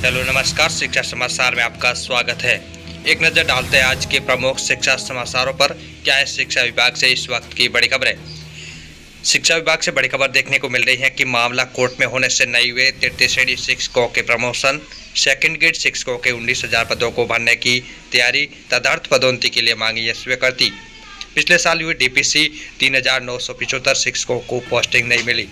Hello नमस्कार, शिक्षा समाचार में आपका स्वागत है। एक नज़र डालते हैं आज के प्रमुख शिक्षा समाचारों पर। क्या है शिक्षा विभाग से इस वक्त की बड़ी खबरें। शिक्षा विभाग से बड़ी खबर देखने को मिल रही है कि मामला कोर्ट में होने से नहीं हुए तृतीय श्रेणी शिक्षकों के प्रमोशन। सेकंड ग्रेड शिक्षकों के 19,000 पदों को भरने की तैयारी, तदर्थ पदोन्नति के लिए मांगी है स्वीकृति। पिछले साल हुई डीपीसी 3,975 शिक्षकों को पोस्टिंग नहीं मिली।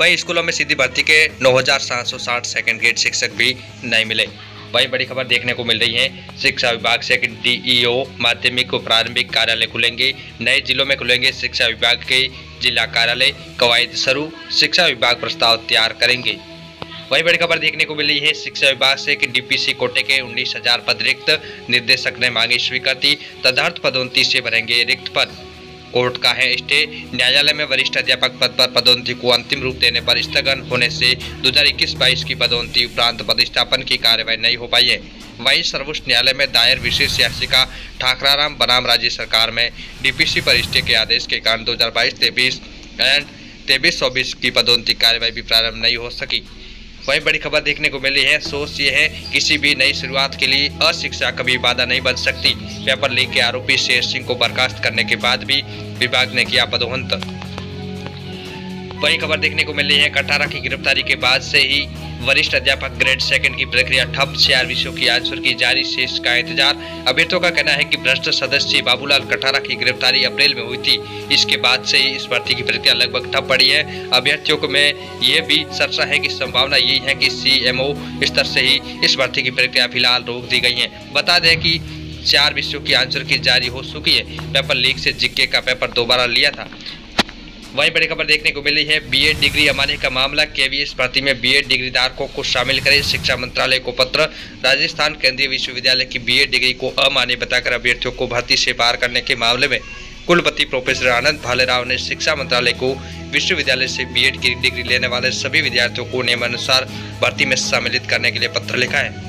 वहीं स्कूलों में सीधी भर्ती के 9,760 सेकंड ग्रेड शिक्षक भी नहीं मिले। वही बड़ी खबर देखने को मिल रही है शिक्षा विभाग से कि डीईओ माध्यमिक व प्रारंभिक कार्यालय खुलेंगे। नए जिलों में खुलेंगे शिक्षा विभाग के जिला कार्यालय। कवायद शुरू, शिक्षा विभाग प्रस्ताव तैयार करेंगे। वही बड़ी खबर देखने को मिली है शिक्षा विभाग से कि डीपीसी कोटे के 19,000 पद रिक्त, निर्देशक ने मांगी स्वीकृति। तदर्थ पदोन्नति से भरेंगे रिक्त पद। कोर्ट का है स्टे। न्यायालय में वरिष्ठ अध्यापक पद पर पदोन्नति को अंतिम रूप देने पर स्थगन होने से 2021-22 की पदोन्नति उपरांत पदस्थापन की कार्यवाही नहीं हो पाई है। वहीं सर्वोच्च न्यायालय में दायर विशेष याचिका ठाकराराम बनाम राज्य सरकार में डीपीसी पर स्टे के आदेश के कारण 2022-23 एंड 23-24 की पदोन्नति कार्यवाही भी प्रारंभ नहीं हो सकी। वहीं बड़ी खबर देखने को मिली है सोच ये है, किसी भी नई शुरुआत के लिए अशिक्षा कभी बाधा नहीं बन सकती। पेपर लीक के आरोपी शेर सिंह को बर्खास्त करने के बाद भी विभाग ने किया पदोन्नत। वही खबर देखने को मिल रही है कटारा की गिरफ्तारी के बाद से ही वरिष्ठ अध्यापक ग्रेड सेकंड की प्रक्रिया ठप। 4 विषयों की आंसर की जारी, शेष का इंतजार। अभियुक्तों का कहना है कि भ्रष्ट सदस्य बाबूलाल कटारा की गिरफ्तारी अप्रैल में हुई थी। इसके बाद से ही इस भर्ती की प्रक्रिया लगभग ठप पड़ी है। अभ्यर्थियों को में यह भी चर्चा है कि संभावना यही है कि सीएमओ स्तर से ही इस भर्ती की प्रक्रिया फिलहाल रोक दी गई है। बता दें कि 4 विषयों की आंसर की जारी हो चुकी है। पेपर लीक से जीके का पेपर दोबारा लिया था। वहीं बड़ी खबर देखने को मिली है बीएड डिग्री अमान्य का मामला। केवीएस भर्ती में बीएड डिग्री धारकों को शामिल करें, शिक्षा मंत्रालय को पत्र। राजस्थान केंद्रीय विश्वविद्यालय की बीएड डिग्री को अमान्य बताकर अभ्यर्थियों को भर्ती से बाहर करने के मामले में कुलपति प्रोफेसर आनंद भालेराव ने शिक्षा मंत्रालय को विश्वविद्यालय से बीएड की डिग्री लेने वाले सभी विद्यार्थियों को नियमानुसार भर्ती में सम्मिलित करने के लिए पत्र लिखा है।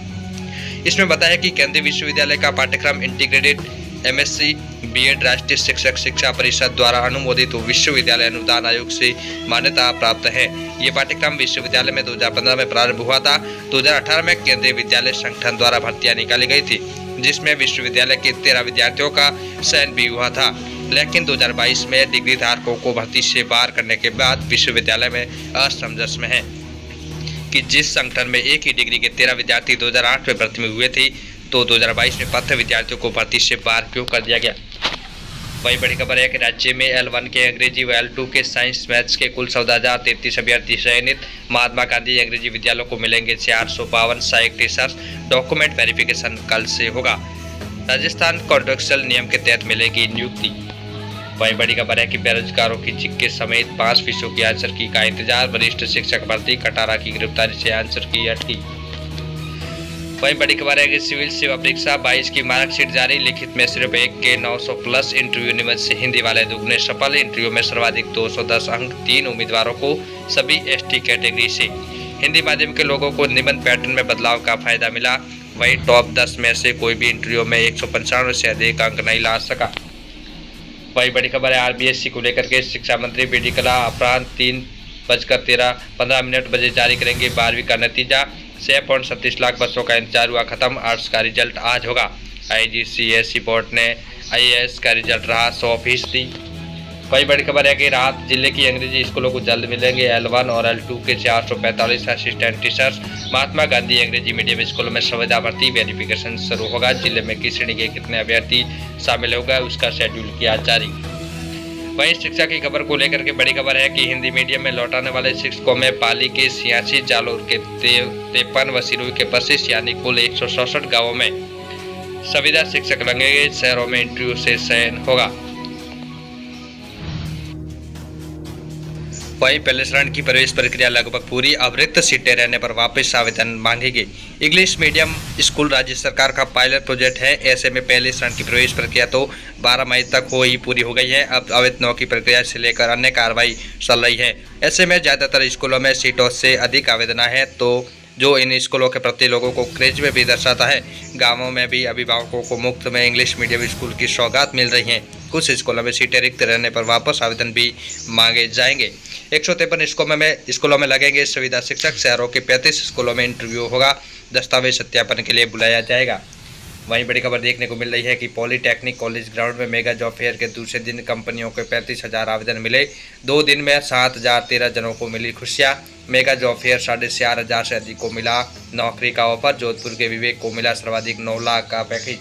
इसमें बताया कि केंद्रीय विश्वविद्यालय का पाठ्यक्रम इंटीग्रेटेड एमएससी बीएड राष्ट्रीय शिक्षक शिक्षा परिषद द्वारा अनुमोदित विश्वविद्यालय अनुदान आयोग से मान्यता प्राप्त है। ये पाठ्यक्रम विश्वविद्यालय में 2015 में प्रारंभ हुआ था। 2018 में केंद्रीय विद्यालय संगठन द्वारा भर्तियां निकाली गई थी, जिसमें विश्वविद्यालय के 13 विद्यार्थियों का चयन भी हुआ था। लेकिन 2022 में डिग्री धारकों को भर्ती से बाहर करने के बाद विश्वविद्यालय में असमंजस में है कि जिस संगठन में एक ही डिग्री के 13 विद्यार्थी 2008 में भर्ती में हुए थे, तो 2022 में 15 विद्यार्थियों को भर्ती से बाहर क्यों कर दिया गया। वही बड़ी खबर है कि राज्य में L1 के अंग्रेजी व L2 के साइंस मैथ्स के कुल 14,033 अभ्यर्थी चयनित। महात्मा गांधी अंग्रेजी विद्यालयों को मिलेंगे 452 सहायक टीचर्स। डॉक्यूमेंट वेरिफिकेशन कल से होगा। राजस्थान कॉन्ट्रेक्चुअल नियम के तहत मिलेगी नियुक्ति। वही बड़ी खबर है कि बेरोजगारों की जीके समेत 5 विषयों की आंसर की का इंतजार। वरिष्ठ शिक्षक भर्ती, कटारा की गिरफ्तारी से आंसर की अटकी। वही बड़ी खबर है कि सिविल सेवा परीक्षा 22 की मार्कशीट जारी। लिखित में सिर्फ 1 के 900 प्लस। इंटरव्यू निबंध से हिंदी वाले दुगने सफल। इंटरव्यू में सर्वाधिक 210 अंक 3 उम्मीदवारों को, सभी एसटी कैटेगरी से। हिंदी माध्यम के लोगों को निबंध पैटर्न में बदलाव का फायदा मिला। वही टॉप 10 में से कोई भी इंटरव्यू में 195 से अधिक अंक नहीं ला सका। वही बड़ी खबर है आरबीएससी को लेकर के शिक्षा मंत्री बीडी कला अपराह्न 3:15 बजे जारी करेंगे 12वीं का नतीजा। 6.37 लाख बच्चों का इंतजार हुआ खत्म। आर्ट्स का रिजल्ट आज होगा। आईजीसीएसई बोर्ड ने आईएएस का रिजल्ट रहा 100%। वही बड़ी खबर है कि राहत जिले की अंग्रेजी स्कूलों को जल्द मिलेंगे L1 और L2 के 445 असिस्टेंट टीचर्स। महात्मा गांधी अंग्रेजी मीडियम स्कूलों में सुविधा भर्ती वेरिफिकेशन शुरू होगा। जिले में किस श्रेणी के कितने अभ्यर्थी शामिल होगा, उसका शेड्यूल किया जारी। वहीं शिक्षा की खबर को लेकर के बड़ी खबर है कि हिंदी मीडियम में लौटाने वाले शिक्षकों में पाली के 86, जालोर के 53 व सिरोही के 25 यानी कुल 167 गाँवों में संविदा शिक्षक लगेंगे। शहरों में इंटरव्यू से चयन होगा। वहीं पहले चरण की प्रवेश प्रक्रिया लगभग पूरी। अब रिक्त सीटें रहने पर वापस आवेदन मांगेंगे। इंग्लिश मीडियम स्कूल राज्य सरकार का पायलट प्रोजेक्ट है। ऐसे में पहले चरण की प्रवेश प्रक्रिया तो 12 मई तक पूरी हो गई है। अब आवेदनों की प्रक्रिया से लेकर अन्य कार्रवाई चल रही है। ऐसे में ज़्यादातर स्कूलों में सीटों से अधिक आवेदन है, तो जो इन स्कूलों के प्रति लोगों को क्रेज में भी दर्शाता है। गाँवों में भी अभिभावकों को मुफ्त में इंग्लिश मीडियम स्कूल की सौगात मिल रही है। कुछ स्कूलों में सीटें रिक्त रहने पर वापस आवेदन भी मांगे जाएंगे। 153 स्कूलों में लगेंगे सुविधा शिक्षक। शहरों के 35 स्कूलों में इंटरव्यू होगा। दस्तावेज सत्यापन के लिए बुलाया जाएगा। वहीं बड़ी खबर देखने को मिल रही है कि पॉलीटेक्निक कॉलेज ग्राउंड में मेगा जॉब फेयर के दूसरे दिन कंपनियों के 35,000 आवेदन मिले। 2 दिन में 7,013 जनों को मिली खुशियां। मेगा जॉब फेयर 4,500 से अधिक को मिला नौकरी का ऑफर। जोधपुर के विवेक को मिला सर्वाधिक 9 लाख का पैकेज।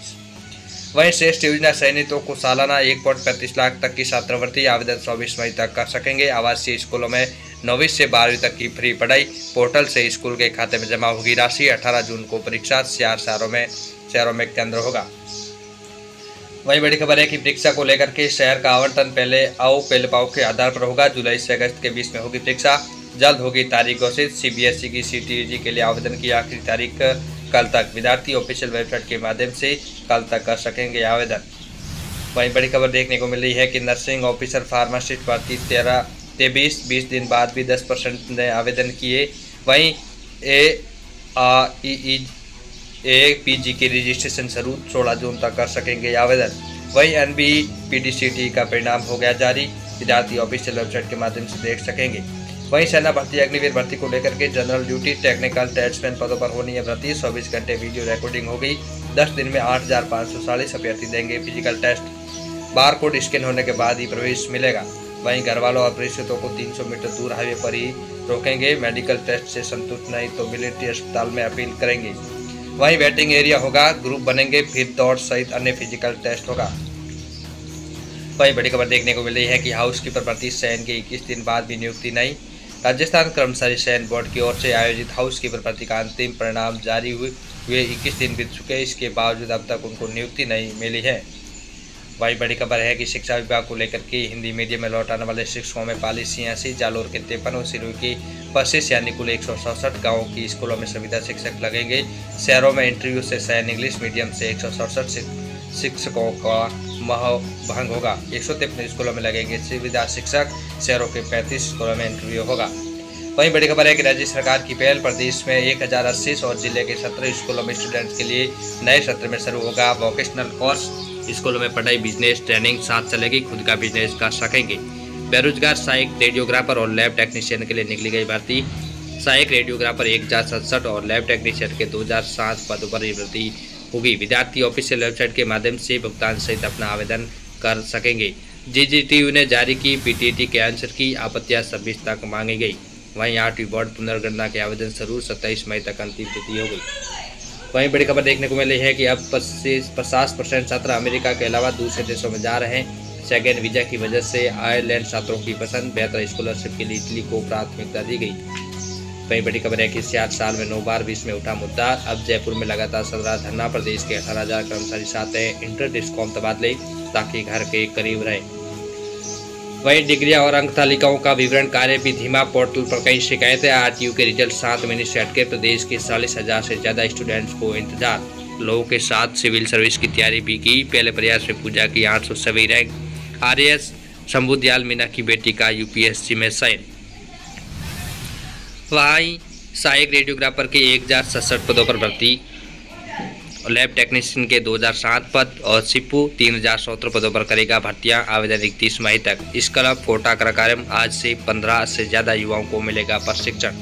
वहीं श्रेष्ठ योजना चयनितों को सालाना 1.35 लाख तक की छात्रवृत्ति। आवेदन 24 मई तक कर सकेंगे। आवासीय स्कूलों में 9वीं से 12वीं तक की फ्री पढ़ाई। पोर्टल से स्कूल के खाते में जमा होगी राशि। 18 जून को परीक्षा। 4 शहरों में केंद्र होगा। वही बड़ी खबर है कि परीक्षा को लेकर के शहर का आवंटन पहले आओ पहले पाओ के आधार पर होगा। जुलाई से अगस्त के बीच में होगी परीक्षा। जल्द होगी तारीख घोषित। सीबीएसई की सीटीईटी के लिए आवेदन की आखिरी तारीख कल तक। विद्यार्थी ऑफिशियल वेबसाइट के माध्यम से कल तक कर सकेंगे आवेदन। वहीं बड़ी खबर देखने को मिल रही है कि नर्सिंग ऑफिसर फार्मासिस्ट भर्ती 20 दिन बाद भी 10% ने आवेदन किए। वहीं APG के रजिस्ट्रेशन शुरू 16 जून तक कर सकेंगे आवेदन। वहीं NBPDCT का परिणाम हो गया जारी। विद्यार्थी ऑफिशियल वेबसाइट के माध्यम से देख सकेंगे। वहीं सेना भर्ती अग्निवीर भर्ती को लेकर के जनरल ड्यूटी टेक्निकल टैक्समैन पदों पर होनी है भर्ती। 24 घंटे वीडियो रिकॉर्डिंग होगी। 10 दिन में 8,540 अभ्यर्थी देंगे फिजिकल टेस्ट। बारकोड स्कैन होने के बाद ही प्रवेश मिलेगा। वहीं घर वालों और परिचितों को 300 मीटर दूर हाईवे पर ही रोकेंगे। मेडिकल टेस्ट से संतुष्ट नहीं तो मिलिट्री अस्पताल में अपील करेंगे। वहीं वेटिंग एरिया होगा। ग्रुप बनेंगे। फिर दौड़ सहित अन्य फिजिकल टेस्ट होगा। वहीं बड़ी खबर देखने को मिल रही है कि हाउसकीपर भर्ती चयन के 21 दिन बाद भी नियुक्ति नहीं। राजस्थान कर्मचारी चयन बोर्ड की ओर से आयोजित हाउसकीपर भर्ती का अंतिम परिणाम जारी हुए 21 दिन बीत चुके। इसके बावजूद अब तक उनको नियुक्ति नहीं मिली है। वही बड़ी खबर है कि शिक्षा विभाग को लेकर के हिंदी मीडियम में लौटाने वाले शिक्षकों में पाली 86, जालोर के 53 और सिरोही की 25 यानी कुल 167 गाँवों की स्कूलों में सुविधा शिक्षक लगेंगे। शहरों में इंटरव्यू से चयन इंग्लिश मीडियम से 167 शिक्षकों का भंग होगा। 153 स्कूलों में लगेंगे सुविधा शिक्षक। शहरों के 35 स्कूलों में इंटरव्यू होगा। वहीं बड़ी खबर है कि राज्य सरकार की पहल प्रदेश में 1080 और जिले के 17 स्कूलों में स्टूडेंट्स के लिए नए सत्र में शुरू होगा वोकेशनल कोर्स। स्कूलों में पढ़ाई बिजनेस ट्रेनिंग साथ चलेगी। खुद का बिजनेस कर सकेंगे। बेरोजगार सहायक रेडियोग्राफर और लैब टेक्नीशियन के लिए निकली गई भर्ती। सहायक रेडियोग्राफर 1067 और लैब टेक्नीशियन के 2007 पदों पर भर्ती होगी। विद्यार्थी ऑफिशियल वेबसाइट के माध्यम से भुगतान सहित अपना आवेदन कर सकेंगे। GGTU ने जारी की PTT के आंसर की। आपत्तियां 26 तक मांगी गई। वहीं 8वीं बोर्ड पुनर्गणना के आवेदन शुरू 27 मई तक अंतिम तिथि हो गई। वहीं बड़ी खबर देखने को मिल रही है कि अब 50% छात्र अमेरिका के अलावा दूसरे देशों में जा रहे हैं। सेकेंड वीजा की वजह से आयरलैंड छात्रों की पसंद। बेहतर स्कॉलरशिप के लिए इटली को प्राथमिकता दी गई। वहीं बड़ी खबर है कि 7 साल में 9 बार बीच में उठा मुद्दा। अब जयपुर में लगातार चल रहा धरना। प्रदेश के 18,000 कर्मचारी साथ हैं। इंटर डिस्कॉम तबादले ताकि घर के करीब रहे। वहीं डिग्रियां और अंक तालिकाओं का विवरण कार्य भी धीमा। पोर्टल पर कई शिकायतें। RTU के रिजल्ट 7 महीने से अटके। प्रदेश के 40,000 से ज्यादा स्टूडेंट्स को इंतजार। लोगों के साथ सिविल सर्विस की तैयारी भी की। पहले प्रयास में पूजा की 800 रैंक। RAS शंभू दयाल मीना की बेटी का UPSC में चयन। वहीं सहायक रेडियोग्राफर के 1067 पदों पर भर्ती। लैब टेक्नीशियन के 2007 पद और सिपू 3017 पदों पर करेगा भर्तियां। आवेदन 31 मई तक। इसका कोटा कार्यक्रम आज से 15 से ज़्यादा युवाओं को मिलेगा प्रशिक्षण।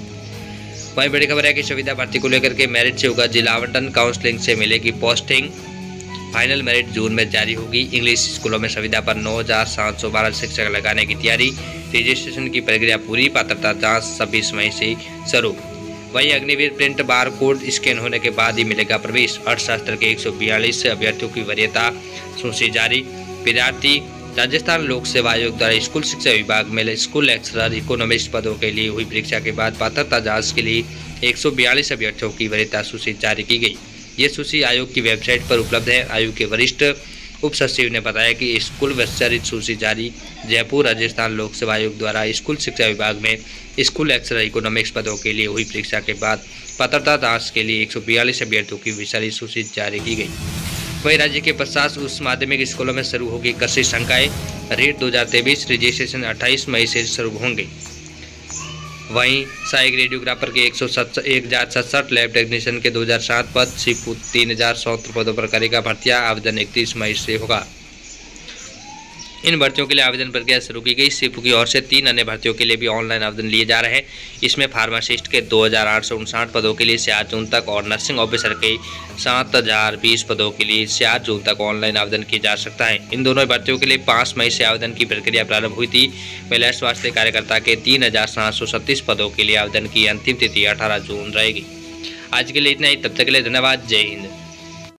वहीं बड़ी खबर है कि सुविधा भर्ती को लेकर के मेरिट से होगा जिला आवंटन। काउंसलिंग से मिलेगी पोस्टिंग। फाइनल मेरिट जून में जारी होगी। इंग्लिश स्कूलों में सुविधा पर 9,712 शिक्षक लगाने की तैयारी। रजिस्ट्रेशन की प्रक्रिया पूरी। पात्रता जाँच 26 मई से शुरू। वहीं Agniveer print bar code scan होने के बाद ही मिलेगा प्रवेश। अर्थशास्त्र के 142 अभ्यर्थियों की वरीयता सूची जारी। विद्यार्थी राजस्थान लोक सेवा आयोग द्वारा स्कूल शिक्षा विभाग में स्कूल लेक्चरर इकोनॉमिस्ट पदों के लिए हुई परीक्षा के बाद पात्रता जांच के लिए 142 अभ्यर्थियों की वरीयता सूची जारी की गई। ये सूची आयोग की वेबसाइट पर उपलब्ध है। आयोग के वरिष्ठ उप सचिव ने बताया कि स्कूल विस्तृत सूची जारी। जयपुर राजस्थान लोक सेवा आयोग द्वारा स्कूल शिक्षा विभाग में स्कूल लेक्चरर इकोनॉमिक्स पदों के लिए हुई परीक्षा के बाद पात्रता जांच के लिए 142 अभ्यर्थियों की विस्तृत सूची जारी की गई। वहीं राज्य के 50 उच्च माध्यमिक स्कूलों में शुरू होगी कृषि संकाय। रेट 2023 रजिस्ट्रेशन 28 मई से शुरू होंगे। वहीं सहायक रेडियोग्राफर के 1067 लैब टेक्नीशियन के 2007 पद। सिपू 3017 पदों पर करेगा भर्तियां। आवेदन 31 मई से होगा। इन भर्तियों के लिए आवेदन प्रक्रिया शुरू की गई। सीपू की ओर से 3 अन्य भर्तियों के लिए भी ऑनलाइन आवेदन लिए जा रहे हैं। इसमें फार्मासिस्ट के 2859 पदों के लिए 4 जून तक और नर्सिंग ऑफिसर के 7020 पदों के लिए 4 जून तक ऑनलाइन आवेदन किया जा सकता है। इन दोनों भर्तियों के लिए 5 मई से आवेदन की प्रक्रिया प्रारंभ हुई थी। महिला स्वास्थ्य कार्यकर्ता के 3736 पदों के लिए आवेदन की अंतिम तिथि 18 जून रहेगी। आज के लिए इतना ही, तब तक के लिए धन्यवाद। जय हिंद।